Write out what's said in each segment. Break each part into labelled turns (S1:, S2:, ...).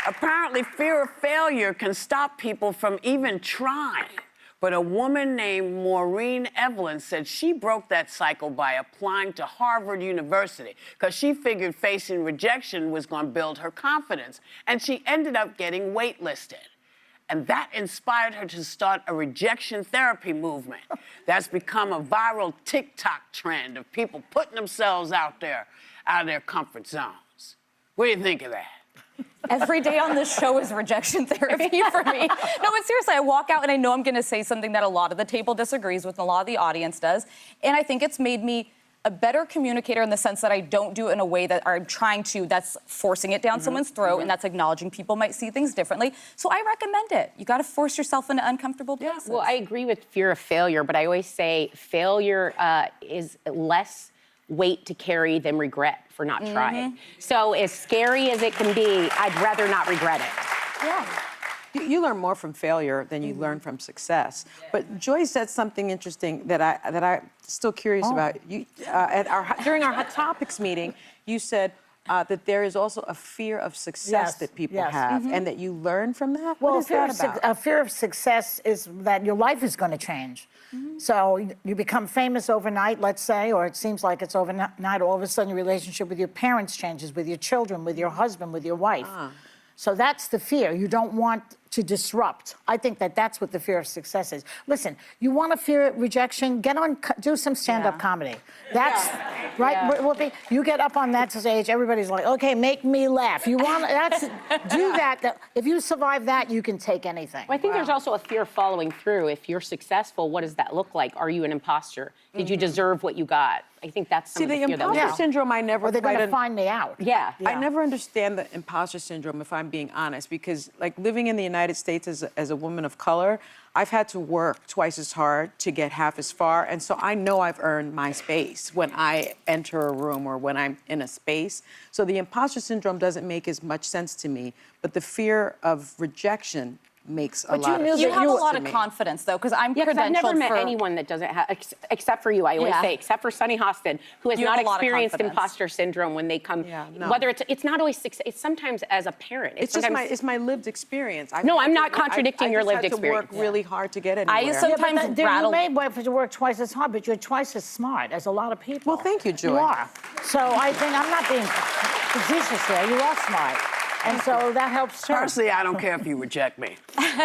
S1: Apparently, fear of failure can stop people from even trying. But a woman named Maureen Evelyn said she broke that cycle by applying to Harvard University because she figured facing rejection was going to build her confidence. And she ended up getting waitlisted. And that inspired her to start a rejection therapy movement. That's become a viral TikTok trend of people putting themselves out there, out of their comfort zones. What do you think of that?
S2: Every day on this show is rejection therapy for me. No, but seriously, I walk out and I know I'm going to say something that a lot of the table disagrees with and a lot of the audience does. And I think it's made me a better communicator in the sense that I don't do it in a way that I'm trying to, that's forcing it down someone's throat, and that's acknowledging people might see things differently. So I recommend it. You got to force yourself into uncomfortable places.
S3: Well, I agree with fear of failure, but I always say failure is less weight to carry than regret for not trying. So as scary as it can be, I'd rather not regret it.
S4: Yeah. You learn more from failure than you learn from success. But Joy said something interesting that I'm still curious about. You, during our Hot Topics meeting, you said that there is also a fear of success that people have, and that you learn from that.
S5: Well,
S4: what is that about?
S5: A fear of success is that your life is going to change. So you become famous overnight, let's say, or it seems like it's overnight. All of a sudden, your relationship with your parents changes, with your children, with your husband, with your wife. So that's the fear. You don't want to disrupt. I think that that's what the fear of success is. Listen, you want to fear rejection? Get on, do some stand-up comedy. That's right. You get up on that stage, everybody's like, okay, make me laugh. You want do that. If you survive that, you can take anything.
S3: Well, I think there's also a fear of following through. If you're successful, what does that look like? Are you an imposter? Did you deserve what you got? I think that's some of the fear that
S4: imposter syndrome. I never.
S5: Or they're going to find me out.
S3: Yeah.
S4: I never understand the imposter syndrome, if I'm being honest, because like living in the United States as a woman of color, I've had to work twice as hard to get half as far, and so I know I've earned my space when I enter a room or when I'm in a space. So the imposter syndrome doesn't make as much sense to me, but the fear of rejection makes a lot of sense.
S2: You have a lot of confidence, though, because I'm credentialed
S3: I've never met anyone that doesn't have, except for you, I always say, except for Sunny Hostin, who has not experienced imposter syndrome when they come, whether it's not always success, it's sometimes as a parent.
S4: It's just my lived experience.
S3: No, I'm not contradicting your lived experience.
S4: I just had to work really hard to get anywhere.
S2: I sometimes
S5: rattle. You may have to work twice as hard, but you're twice as smart as a lot of people.
S4: Well, thank you, Joy.
S5: You are. So I think I'm not being facetious here. You are smart. And so that helps too.
S1: Personally, I don't care if you reject me.
S4: Right.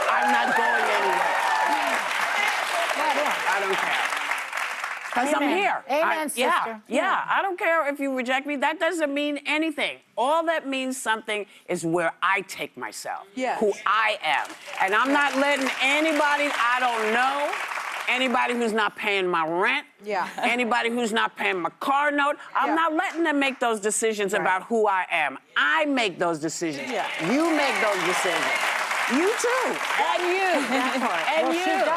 S1: I'm not going anywhere. I don't care. Because I'm here.
S5: Amen, sister.
S1: Yeah, I don't care if you reject me. That doesn't mean anything. All that means something is where I take myself, who I am. And I'm not letting anybody I don't know, anybody who's not paying my rent, anybody who's not paying my car note, I'm not letting them make those decisions about who I am. I make those decisions. You make those decisions. You too. And you. And you.